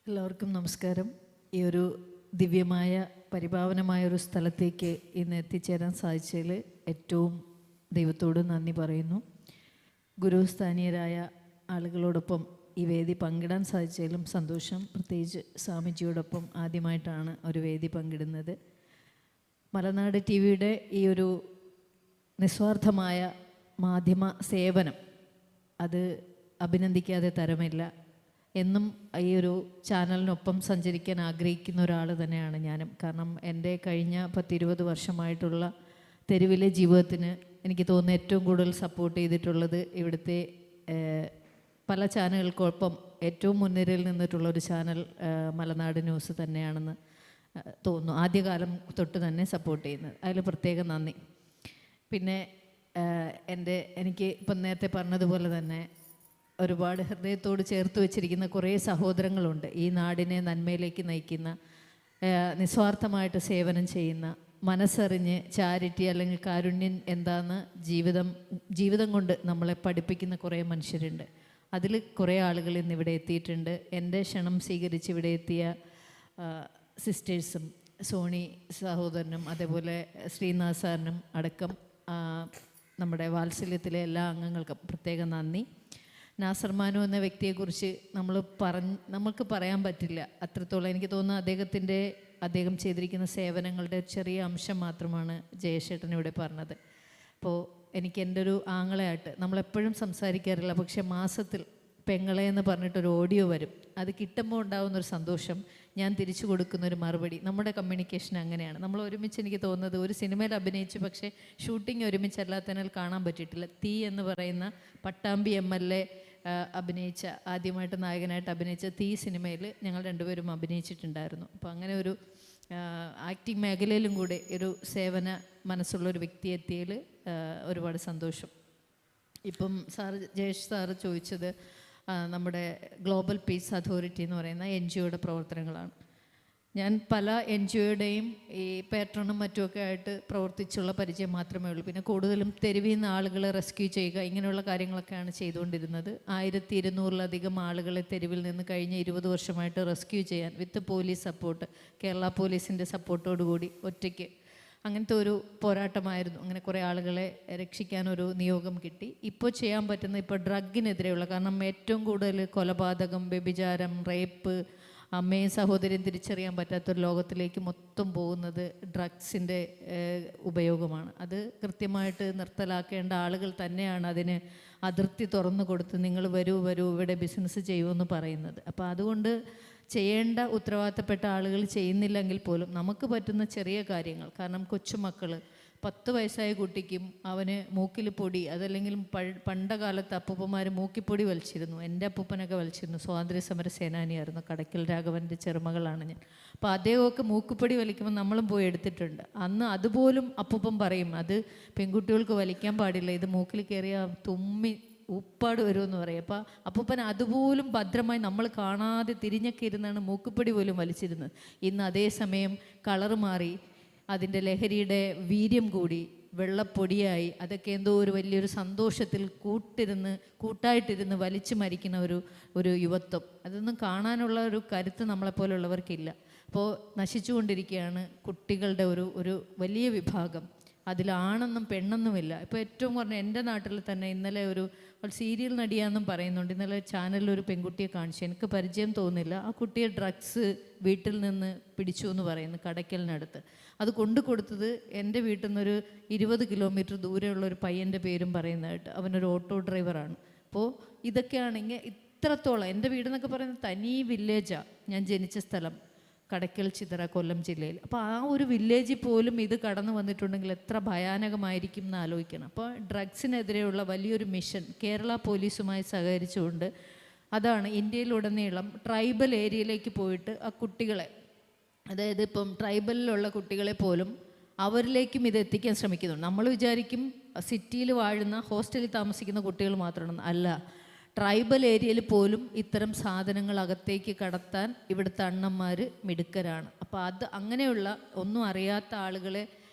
എല്ലാവർക്കും നമസ്കാരം. ഈ ഒരു ദിവ്യമായ പരിപാവനമായ ഒരു സ്ഥലത്തേക്ക് ഇന്ന് എത്തിച്ചേരാൻ സാധിച്ചതിൽ ഏറ്റവും ദൈവത്തോട് നന്ദി പറയുന്നു. ഗുരുസ്ഥാനീയരായ ആളുകളോടൊപ്പം ഈ വേദി പങ്കിടാൻ സാധിച്ചതിലും സന്തോഷം. പ്രത്യേകിച്ച് സ്വാമിജിയോടൊപ്പം ആദ്യമായിട്ടാണ് ഒരു വേദി പങ്കിടുന്നത്. മലനാട് ടി വിയുടെ ഈ ഒരു നിസ്വാർത്ഥമായ മാധ്യമ സേവനം അത് അഭിനന്ദിക്കാതെ തരമില്ല. എന്നും ഈ ഒരു ചാനലിനൊപ്പം സഞ്ചരിക്കാൻ ആഗ്രഹിക്കുന്ന ഒരാൾ തന്നെയാണ് ഞാനും. കാരണം എൻ്റെ കഴിഞ്ഞ 10-20 വർഷമായിട്ടുള്ള തെരുവിലെ ജീവിതത്തിന് എനിക്ക് തോന്നുന്നു ഏറ്റവും കൂടുതൽ സപ്പോർട്ട് ചെയ്തിട്ടുള്ളത് ഇവിടുത്തെ പല ചാനലുകൾക്കൊപ്പം ഏറ്റവും മുൻനിരയിൽ നിന്നിട്ടുള്ളൊരു ചാനൽ മലനാട് ന്യൂസ് തന്നെയാണെന്ന് തോന്നുന്നു. ആദ്യകാലം തൊട്ട് തന്നെ സപ്പോർട്ട് ചെയ്യുന്നത്, അതിൽ പ്രത്യേകം നന്ദി. പിന്നെ എനിക്ക് ഇപ്പം നേരത്തെ പറഞ്ഞതുപോലെ തന്നെ ഒരുപാട് ഹൃദയത്തോട് ചേർത്ത് വെച്ചിരിക്കുന്ന കുറേ സഹോദരങ്ങളുണ്ട്. ഈ നാടിനെ നന്മയിലേക്ക് നയിക്കുന്ന, നിസ്വാർത്ഥമായിട്ട് സേവനം ചെയ്യുന്ന, മനസ്സറിഞ്ഞ് ചാരിറ്റി അല്ലെങ്കിൽ കാരുണ്യം എന്താണെന്ന് ജീവിതം കൊണ്ട് നമ്മളെ പഠിപ്പിക്കുന്ന കുറേ മനുഷ്യരുണ്ട്. അതിൽ കുറേ ആളുകൾ ഇന്നിവിടെ എത്തിയിട്ടുണ്ട്. എൻ്റെ ക്ഷണം സ്വീകരിച്ച് ഇവിടെ എത്തിയ സിസ്റ്റേഴ്സും സോണി സഹോദരനും അതേപോലെ ശ്രീനാഥ് സാറിനും അടക്കം നമ്മുടെ വാത്സല്യത്തിലെ എല്ലാ അംഗങ്ങൾക്കും പ്രത്യേകം നന്ദി. നാസർ മാനു എന്ന വ്യക്തിയെക്കുറിച്ച് നമുക്ക് പറയാൻ പറ്റില്ല. അത്രത്തോളം എനിക്ക് തോന്നുന്നു അദ്ദേഹം ചെയ്തിരിക്കുന്ന സേവനങ്ങളുടെ ചെറിയ അംശം മാത്രമാണ് ജയേഷേട്ടൻ ഇവിടെ പറഞ്ഞത്. അപ്പോൾ എനിക്ക് എൻ്റെ ഒരു ആങ്ങളെയായിട്ട് നമ്മളെപ്പോഴും സംസാരിക്കാറില്ല, പക്ഷേ മാസത്തിൽ പെങ്ങളെ എന്ന് പറഞ്ഞിട്ടൊരു ഓഡിയോ വരും. അത് കിട്ടുമ്പോൾ ഉണ്ടാകുന്നൊരു സന്തോഷം, ഞാൻ തിരിച്ചു കൊടുക്കുന്നൊരു മറുപടി. നമ്മുടെ കമ്മ്യൂണിക്കേഷൻ അങ്ങനെയാണ്. നമ്മൾ ഒരുമിച്ച്, എനിക്ക് തോന്നുന്നത് ഒരു സിനിമയിൽ അഭിനയിച്ചു, പക്ഷേ ഷൂട്ടിംഗ് ഒരുമിച്ചല്ലാത്തതിനാൽ കാണാൻ പറ്റിയിട്ടില്ല. തീ എന്ന് പറയുന്ന പട്ടാമ്പി MLA അഭിനയിച്ച, ആദ്യമായിട്ട് നായകനായിട്ട് അഭിനയിച്ച തീ സിനിമയിൽ ഞങ്ങൾ രണ്ടുപേരും അഭിനയിച്ചിട്ടുണ്ടായിരുന്നു. അപ്പോൾ അങ്ങനെ ഒരു ആക്ടിങ് മേഖലയിലും കൂടെ ഒരു സേവന മനസ്സുള്ളൊരു വ്യക്തി എത്തിയതിൽ ഒരുപാട് സന്തോഷം. ഇപ്പം ജയേഷ് സാറ് ചോദിച്ചത് നമ്മുടെ ഗ്ലോബൽ പീസ് അതോറിറ്റി എന്ന് പറയുന്ന NGOയുടെ പ്രവർത്തനങ്ങളാണ്. ഞാൻ പല NGOയുടെയും ഈ പാട്രണും മറ്റുമൊക്കെ ആയിട്ട് പ്രവർത്തിച്ചുള്ള പരിചയം മാത്രമേ ഉള്ളൂ. പിന്നെ കൂടുതലും തെരുവിൽ നിന്ന് ആളുകളെ റെസ്ക്യൂ ചെയ്യുക, ഇങ്ങനെയുള്ള കാര്യങ്ങളൊക്കെയാണ് ചെയ്തുകൊണ്ടിരുന്നത്. 1200-ലധികം ആളുകളെ തെരുവിൽ നിന്ന് കഴിഞ്ഞ 20 വർഷമായിട്ട് റെസ്ക്യൂ ചെയ്യാൻ വിത്ത് പോലീസ് സപ്പോർട്ട്, കേരള പോലീസിൻ്റെ സപ്പോർട്ടോടുകൂടി ഒറ്റയ്ക്ക് അങ്ങനത്തെ ഒരു പോരാട്ടമായിരുന്നു. അങ്ങനെ കുറേ ആളുകളെ രക്ഷിക്കാനൊരു നിയോഗം കിട്ടി. ഇപ്പോൾ ചെയ്യാൻ പറ്റുന്ന ഡ്രഗിനെതിരെയുള്ള, കാരണം ഏറ്റവും കൂടുതൽ കൊലപാതകം, വ്യഭിചാരം, റേപ്പ്, അമ്മയും സഹോദരിയും തിരിച്ചറിയാൻ പറ്റാത്തൊരു ലോകത്തിലേക്ക് മൊത്തം പോകുന്നത് ഡ്രഗ്സിൻ്റെ ഉപയോഗമാണ്. അത് കൃത്യമായിട്ട് നിർത്തലാക്കേണ്ട ആളുകൾ തന്നെയാണ് അതിന് അതിർത്തി തുറന്നു കൊടുത്ത് നിങ്ങൾ വരൂ ഇവിടെ ബിസിനസ് ചെയ്യുമെന്ന് പറയുന്നത്. അപ്പോൾ അതുകൊണ്ട് ചെയ്യേണ്ട ഉത്തരവാദിത്തപ്പെട്ട ആളുകൾ ചെയ്യുന്നില്ലെങ്കിൽ പോലും നമുക്ക് പറ്റുന്ന ചെറിയ കാര്യങ്ങൾ, കാരണം കൊച്ചുമക്കൾ, 10 വയസ്സായ കുട്ടിക്കും അവന് മൂക്കിൽ പൊടി, അതല്ലെങ്കിൽ പണ്ട കാലത്ത് അപ്പൂപ്പന്മാർ മൂക്കിപ്പൊടി വലിച്ചിരുന്നു. എൻ്റെ അപ്പൂപ്പനൊക്കെ വലിച്ചിരുന്നു. സ്വാതന്ത്ര്യ സമര സേനാനിയായിരുന്നു. കടക്കൽ രാഘവൻ്റെ ചെറുമകളാണ് ഞാൻ. അപ്പോൾ അദ്ദേഹമൊക്കെ മൂക്കുപ്പൊടി വലിക്കുമ്പോൾ നമ്മളും പോയി എടുത്തിട്ടുണ്ട്. അന്ന് അതുപോലും അപ്പൂപ്പൻ പറയും, അത് പെൺകുട്ടികൾക്ക് വലിക്കാൻ പാടില്ല, ഇത് മൂക്കിൽ കയറിയാൽ തുമ്മി ഉപ്പാട് വരുമെന്ന് പറയും. അപ്പോൾ അപ്പൂപ്പൻ അതുപോലും ഭദ്രമായി നമ്മൾ കാണാതെ തിരിഞ്ഞൊക്കെ ഇരുന്നാണ് മൂക്കുപ്പൊടി പോലും വലിച്ചിരുന്നത്. ഇന്ന് അതേസമയം കളറ് മാറി, അതിൻ്റെ ലഹരിയുടെ വീര്യം കൂടി വെള്ളപ്പൊടിയായി, അതൊക്കെ എന്തോ ഒരു വലിയൊരു സന്തോഷത്തിൽ കൂട്ടായിട്ടിരുന്ന് വലിച്ചു മരിക്കുന്ന ഒരു യുവത്വം. അതൊന്നും കാണാനുള്ള ഒരു കരുത്ത് നമ്മളെപ്പോലുള്ളവർക്കില്ല. അപ്പോൾ നശിച്ചുകൊണ്ടിരിക്കുകയാണ് കുട്ടികളുടെ ഒരു വലിയ വിഭാഗം. അതിലാണെന്നും പെണ്ണെന്നുമില്ല. ഇപ്പോൾ ഏറ്റവും കുറഞ്ഞ എൻ്റെ നാട്ടിൽ തന്നെ ഇന്നലെ ഒരു സീരിയൽ നടിയാണെന്നും പറയുന്നുണ്ട്. ഇന്നലെ ചാനലിൽ ഒരു പെൺകുട്ടിയെ കാണിച്ചു, എനിക്ക് പരിചയം തോന്നില്ല. ആ കുട്ടിയെ ഡ്രഗ്സ് വീട്ടിൽ നിന്ന് പിടിച്ചു എന്ന് പറയുന്നു, കടയ്ക്കലിനടുത്ത്. അത് കൊടുത്തത് എൻ്റെ വീട്ടിൽ നിന്നൊരു 20 കിലോമീറ്റർ ദൂരെയുള്ള ഒരു പയ്യൻ്റെ പേരും പറയുന്നതായിട്ട്. അവനൊരു ഓട്ടോ ഡ്രൈവറാണ്. അപ്പോൾ ഇതൊക്കെയാണെങ്കിൽ ഇത്രത്തോളം, എൻ്റെ വീടെന്നൊക്കെ പറയുന്നത് തനി വില്ലേജാണ്. ഞാൻ ജനിച്ച സ്ഥലം കടയ്ക്കൽ ചിതറ, കൊല്ലം ജില്ലയിൽ. അപ്പോൾ ആ ഒരു വില്ലേജിൽ പോലും ഇത് കടന്നു വന്നിട്ടുണ്ടെങ്കിൽ എത്ര ഭയാനകമായിരിക്കും എന്ന് ആലോചിക്കണം. അപ്പോൾ ഡ്രഗ്സിനെതിരെയുള്ള വലിയൊരു മിഷൻ കേരള പോലീസുമായി സഹകരിച്ചുകൊണ്ട്, അതാണ് ഇന്ത്യയിലുടനീളം ട്രൈബൽ ഏരിയയിലേക്ക് പോയിട്ട് ആ കുട്ടികളെ, അതായത് ഇപ്പം ട്രൈബലിലുള്ള കുട്ടികളെ പോലും അവരിലേക്കും ഇത് എത്തിക്കാൻ ശ്രമിക്കുന്നുണ്ട്. നമ്മൾ വിചാരിക്കും സിറ്റിയിൽ വാഴുന്ന ഹോസ്റ്റലിൽ താമസിക്കുന്ന കുട്ടികൾ മാത്രമാണ്, അല്ല. ട്രൈബൽ ഏരിയയിൽ പോലും ഇത്തരം സാധനങ്ങൾ അകത്തേക്ക് കടത്താൻ ഇവിടുത്തെ അണ്ണന്മാർ മിടുക്കരാണ്. അപ്പോൾ അങ്ങനെയുള്ള ഒന്നും അറിയാത്ത ആളുകളെ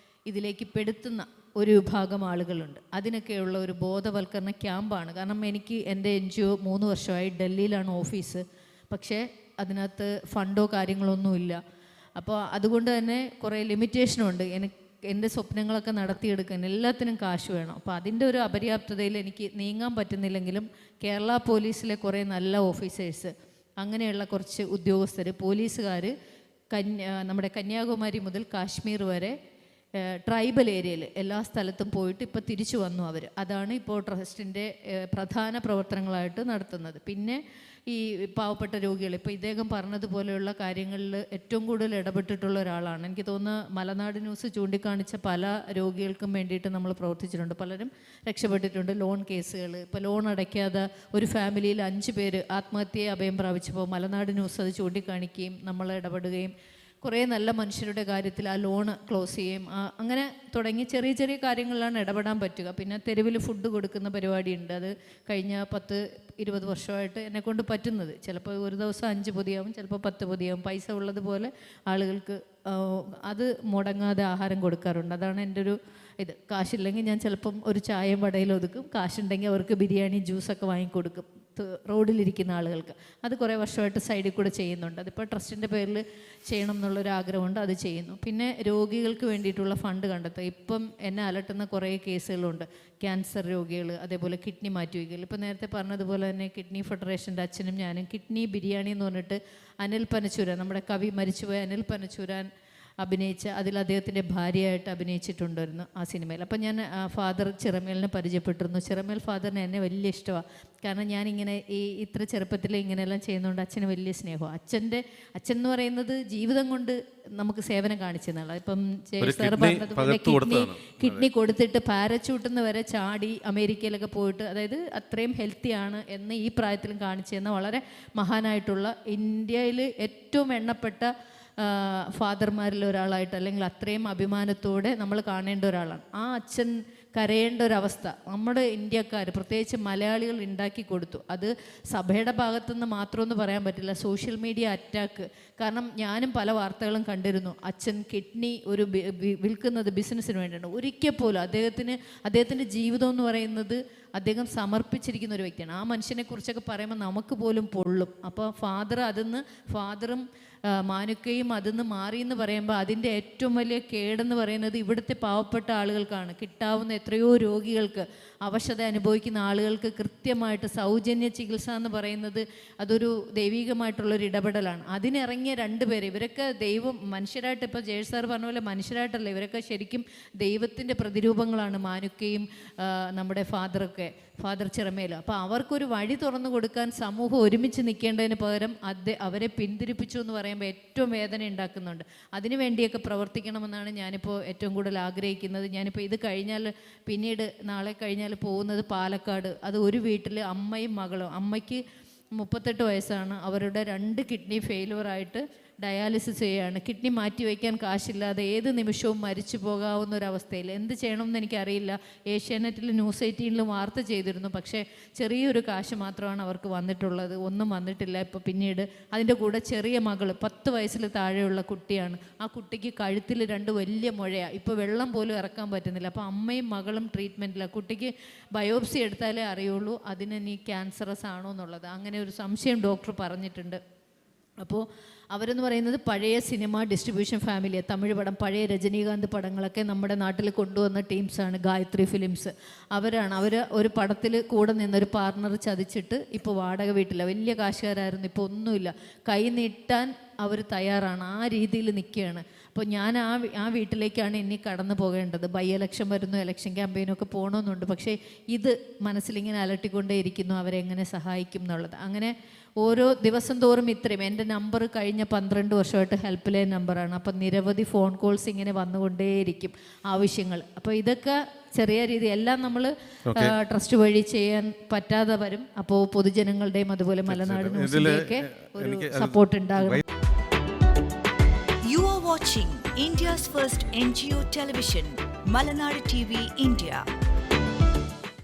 ഇതിലേക്ക് പെടുത്തുന്ന ഒരു വിഭാഗം ആളുകളുണ്ട്. അതിനൊക്കെയുള്ള ഒരു ബോധവൽക്കരണ ക്യാമ്പാണ്. കാരണം എനിക്ക് എൻ്റെ NGO 3 വർഷമായി, ഡൽഹിയിലാണ് ഓഫീസ്. പക്ഷേ അതിനകത്ത് ഫണ്ടോ കാര്യങ്ങളൊന്നുമില്ല. അപ്പോൾ അതുകൊണ്ട് തന്നെ കുറേ ലിമിറ്റേഷനുണ്ട്. എൻ്റെ സ്വപ്നങ്ങളൊക്കെ നടത്തിയെടുക്കാൻ എല്ലാത്തിനും കാശ് വേണം. അപ്പോൾ അതിൻ്റെ ഒരു അപര്യാപ്തതയിൽ എനിക്ക് നീങ്ങാൻ പറ്റുന്നില്ലെങ്കിലും കേരള പോലീസിലെ കുറേ നല്ല ഓഫീസേഴ്സ്, അങ്ങനെയുള്ള കുറച്ച് ഉദ്യോഗസ്ഥർ, പോലീസുകാർ നമ്മുടെ കന്യാകുമാരി മുതൽ കാശ്മീർ വരെ ട്രൈബൽ ഏരിയയിൽ എല്ലാ സ്ഥലത്തും പോയിട്ട് ഇപ്പോൾ തിരിച്ചു വന്നു അവർ. അതാണ് ഇപ്പോൾ ട്രസ്റ്റിൻ്റെ പ്രധാന പ്രവർത്തനങ്ങളായിട്ട് നടത്തുന്നത്. പിന്നെ ഈ പാവപ്പെട്ട രോഗികൾ, ഇപ്പോൾ ഇദ്ദേഹം പറഞ്ഞതുപോലെയുള്ള കാര്യങ്ങളിൽ ഏറ്റവും കൂടുതൽ ഇടപെട്ടിട്ടുള്ള ഒരാളാണ്. എനിക്ക് തോന്നുന്നു മലനാട് ന്യൂസ് ചൂണ്ടിക്കാണിച്ച പല രോഗികൾക്കും വേണ്ടിയിട്ട് നമ്മൾ പ്രവർത്തിച്ചിട്ടുണ്ട്. പലരും രക്ഷപ്പെട്ടിട്ടുണ്ട്. ലോൺ കേസുകൾ, ഇപ്പോൾ ലോൺ അടയ്ക്കാതെ ഒരു ഫാമിലിയിൽ 5 പേര് ആത്മഹത്യയെ അഭയം പ്രാപിച്ചപ്പോൾ മലനാട് ന്യൂസ് അത് ചൂണ്ടിക്കാണിക്കുകയും നമ്മൾ ഇടപെടുകയും കുറേ നല്ല മനുഷ്യരുടെ കാര്യത്തിൽ ആ ലോണ് ക്ലോസ് ചെയ്യും. അങ്ങനെ തുടങ്ങി ചെറിയ ചെറിയ കാര്യങ്ങളിലാണ് ഇടപെടാൻ പറ്റുക. പിന്നെ തെരുവിൽ ഫുഡ് കൊടുക്കുന്ന പരിപാടിയുണ്ട്. അത് കഴിഞ്ഞ 10-20 വർഷമായിട്ട് എന്നെക്കൊണ്ട് പറ്റുന്നത്. ചിലപ്പോൾ ഒരു ദിവസം 5 പൊതിയാവും, ചിലപ്പോൾ 10 പൊതിയാവും. പൈസ ഉള്ളതുപോലെ ആളുകൾക്ക് അത് മുടങ്ങാതെ ആഹാരം കൊടുക്കാറുണ്ട്. അതാണ് എൻ്റെ ഒരു ഇത്. കാശില്ലെങ്കിൽ ഞാൻ ചിലപ്പം ഒരു ചായയും വടയിൽ ഒതുക്കും. കാശുണ്ടെങ്കിൽ അവർക്ക് ബിരിയാണി ജ്യൂസൊക്കെ വാങ്ങിക്കൊടുക്കും റോഡിലിരിക്കുന്ന ആളുകൾക്ക്. അത് കുറേ വർഷമായിട്ട് സൈഡിൽ കൂടെ ചെയ്യുന്നുണ്ട്. അതിപ്പോൾ ട്രസ്റ്റിൻ്റെ പേരിൽ ചെയ്യണം എന്നുള്ളൊരു ആഗ്രഹമുണ്ട്, അത് ചെയ്യുന്നു. പിന്നെ രോഗികൾക്ക് വേണ്ടിയിട്ടുള്ള ഫണ്ട് കണ്ടെത്തുക. ഇപ്പം എന്നെ അലട്ടുന്ന കുറേ കേസുകളുണ്ട്. ക്യാൻസർ രോഗികൾ, അതേപോലെ കിഡ്നി മാറ്റിവയ്ക്കൽ. ഇപ്പോൾ നേരത്തെ പറഞ്ഞതുപോലെ തന്നെ കിഡ്നി ഫെഡറേഷൻ്റെ അച്ഛനും ഞാനും കിഡ്നി ബിരിയാണി എന്ന് പറഞ്ഞിട്ട് അനിൽ പനച്ചൂരാൻ, നമ്മുടെ കവി മരിച്ചുപോയ അനിൽ പനച്ചൂരാൻ അഭിനയിച്ച, അതിൽ അദ്ദേഹത്തിൻ്റെ ഭാര്യയായിട്ട് അഭിനയിച്ചിട്ടുണ്ടായിരുന്നു ആ സിനിമയിൽ. അപ്പം ഞാൻ ഫാദർ ചിറമേലിനെ പരിചയപ്പെട്ടിരുന്നു. ചിറമേൽ ഫാദറിന് എന്നെ വലിയ ഇഷ്ടമാണ്. കാരണം ഞാനിങ്ങനെ ഇത്ര ചെറുപ്പത്തിൽ ഇങ്ങനെയെല്ലാം ചെയ്യുന്നതുകൊണ്ട് അച്ഛന് വലിയ സ്നേഹമാണ്. അച്ഛൻ എന്ന് പറയുന്നത് ജീവിതം കൊണ്ട് നമുക്ക് സേവനം കാണിച്ചെന്നുള്ള. ഇപ്പം സാർ പറഞ്ഞതുപോലെ കിഡ്നി കൊടുത്തിട്ട് പാരച്യൂട്ടിൽ നിന്ന് വരെ ചാടി അമേരിക്കയിലൊക്കെ പോയിട്ട്, അതായത് അത്രയും ഹെൽത്തിയാണ് എന്ന് ഈ പ്രായത്തിലും കാണിച്ചെന്ന വളരെ മഹാനായിട്ടുള്ള, ഇന്ത്യയിൽ ഏറ്റവും എണ്ണപ്പെട്ട ഫാദർമാരിൽ ഒരാളായിട്ട്, അല്ലെങ്കിൽ അത്രയും അഭിമാനത്തോടെ നമ്മൾ കാണേണ്ട ഒരാളാണ്. ആ അച്ഛൻ കരയേണ്ട ഒരവസ്ഥ നമ്മുടെ ഇന്ത്യക്കാർ, പ്രത്യേകിച്ച് മലയാളികൾ ഉണ്ടാക്കി കൊടുത്തു. അത് സഭയുടെ ഭാഗത്തുനിന്ന് മാത്രമെന്ന് പറയാൻ പറ്റില്ല, സോഷ്യൽ മീഡിയ അറ്റാക്ക്. കാരണം ഞാനും പല വാർത്തകളും കണ്ടിരുന്നു. അച്ഛൻ കിഡ്നി വിൽക്കുന്നത് ബിസിനസ്സിന് വേണ്ടിയാണ്. ഒരിക്കൽ പോലും അദ്ദേഹത്തിൻ്റെ ജീവിതം എന്ന് പറയുന്നത് അദ്ദേഹം സമർപ്പിച്ചിരിക്കുന്ന ഒരു വ്യക്തിയാണ്. ആ മനുഷ്യനെ കുറിച്ചൊക്കെ പറയുമ്പോൾ നമുക്ക് പോലും പൊള്ളും. അപ്പോൾ ഫാദറും മാനുക്കയും അതിന്ന് മാറി എന്ന് പറയുമ്പോൾ അതിൻ്റെ ഏറ്റവും വലിയ കേടെന്ന് പറയുന്നത് ഇവിടുത്തെ പാവപ്പെട്ട ആളുകൾക്കാണ്. കിട്ടാവുന്ന എത്രയോ രോഗികൾക്ക്, അവശത അനുഭവിക്കുന്ന ആളുകൾക്ക് കൃത്യമായിട്ട് സൗജന്യ ചികിത്സ എന്ന് പറയുന്നത് അതൊരു ദൈവികമായിട്ടുള്ളൊരു ഇടപെടലാണ്. അതിനിറങ്ങിയ 2 പേര്, ഇവരൊക്കെ മനുഷ്യരായിട്ട്, ഇപ്പോൾ ജയേഷ് സാർ പറഞ്ഞ പോലെ മനുഷ്യരായിട്ടല്ല, ഇവരൊക്കെ ശരിക്കും ദൈവത്തിൻ്റെ പ്രതിരൂപങ്ങളാണ്. മാനുക്കയും നമ്മുടെ ഫാദർ ചിറമേൽ. അപ്പോൾ അവർക്കൊരു വഴി തുറന്നു കൊടുക്കാൻ സമൂഹം ഒരുമിച്ച് നിൽക്കേണ്ടതിന് പകരം അവരെ പിന്തിരിപ്പിച്ചു എന്ന് പറയുമ്പോൾ ഏറ്റവും വേദന ഉണ്ടാക്കുന്നുണ്ട്. അതിനു വേണ്ടിയൊക്കെ പ്രവർത്തിക്കണമെന്നാണ് ഞാനിപ്പോൾ ഏറ്റവും കൂടുതൽ ആഗ്രഹിക്കുന്നത്. ഞാനിപ്പോൾ ഇത് കഴിഞ്ഞാൽ, പിന്നീട് നാളെ കഴിഞ്ഞാൽ പോകുന്നത് പാലക്കാട്. അത് ഒരു വീട്ടിൽ അമ്മയും മകളും. അമ്മയ്ക്ക് 38 വയസ്സാണ്. അവരുടെ 2 കിഡ്നി ഫെയിലുവറായിട്ട് ഡയാലിസിസ് ചെയ്യുകയാണ്. കിഡ്നി മാറ്റി വയ്ക്കാൻ കാശില്ലാതെ ഏത് നിമിഷവും മരിച്ചു പോകാവുന്ന ഒരവസ്ഥയിൽ. എന്ത് ചെയ്യണമെന്ന് എനിക്കറിയില്ല. ഏഷ്യാനെറ്റിൽ ന്യൂസ് 18 വാർത്ത ചെയ്തിരുന്നു. പക്ഷേ ചെറിയൊരു കാശ് മാത്രമാണ് അവർക്ക് വന്നിട്ടുള്ളത്, ഒന്നും വന്നിട്ടില്ല. ഇപ്പോൾ പിന്നീട് അതിൻ്റെ കൂടെ ചെറിയ മകൾ 10 വയസ്സിൽ താഴെയുള്ള കുട്ടിയാണ്. ആ കുട്ടിക്ക് കഴുത്തിൽ 2 വലിയ മുഴയാണ്. ഇപ്പോൾ വെള്ളം പോലും ഇറക്കാൻ പറ്റുന്നില്ല. അപ്പോൾ അമ്മയും മകളും ട്രീറ്റ്മെൻറ്റിലാണ്. കുട്ടിക്ക് ബയോപ്സി എടുത്താലേ അറിയുള്ളൂ അതിന് ഇനി ക്യാൻസറസ് ആണോ എന്നുള്ളത്. അങ്ങനെ ഒരു സംശയം ഡോക്ടർ പറഞ്ഞിട്ടുണ്ട്. അപ്പോൾ അവരെന്ന് പറയുന്നത് പഴയ സിനിമ ഡിസ്ട്രിബ്യൂഷൻ ഫാമിലി, തമിഴ് പടം, പഴയ രജനീകാന്ത് പടങ്ങളൊക്കെ നമ്മുടെ നാട്ടിൽ കൊണ്ടുവന്ന ടീംസാണ് ഗായത്രി ഫിലിംസ്. അവർ ഒരു പടത്തിൽ കൂടെ നിന്നൊരു പാർട്ണർ ചതിച്ചിട്ട് ഇപ്പോൾ വാടക വീട്ടില്ല. വലിയ കാശുകാരായിരുന്നു, ഇപ്പോൾ ഒന്നുമില്ല. കൈ നീട്ടാൻ അവർ തയ്യാറാണ്, ആ രീതിയിൽ നിൽക്കുകയാണ്. അപ്പോൾ ഞാൻ ആ വീട്ടിലേക്കാണ് ഇനി കടന്നു പോകേണ്ടത്. ബൈ ഇലക്ഷൻ വരുന്നു, ഇലക്ഷൻ ക്യാമ്പയിനൊക്കെ പോകണമെന്നുണ്ട്. പക്ഷേ ഇത് മനസ്സിലിങ്ങനെ അലട്ടിക്കൊണ്ടേയിരിക്കുന്നു, അവരെങ്ങനെ സഹായിക്കും എന്നുള്ളത്. അങ്ങനെ ഓരോ ദിവസം തോറും ഇത്രയും, എൻ്റെ നമ്പർ കഴിഞ്ഞ 12 വർഷമായിട്ട് ഹെൽപ്പ് ലൈൻ നമ്പറാണ്. അപ്പം നിരവധി ഫോൺ കോൾസ് ഇങ്ങനെ വന്നുകൊണ്ടേയിരിക്കും, ആവശ്യങ്ങൾ. അപ്പോൾ ഇതൊക്കെ ചെറിയ രീതി എല്ലാം നമ്മൾ ട്രസ്റ്റ് വഴി ചെയ്യാൻ പറ്റാതെ വരും. അപ്പോൾ പൊതുജനങ്ങളുടെയും അതുപോലെ മലനാട് ന്യൂസിൻ്റെയൊക്കെ ഒരു സപ്പോർട്ട് ഉണ്ടാകും. You are watching India's first NGO television, Malanadu TV India.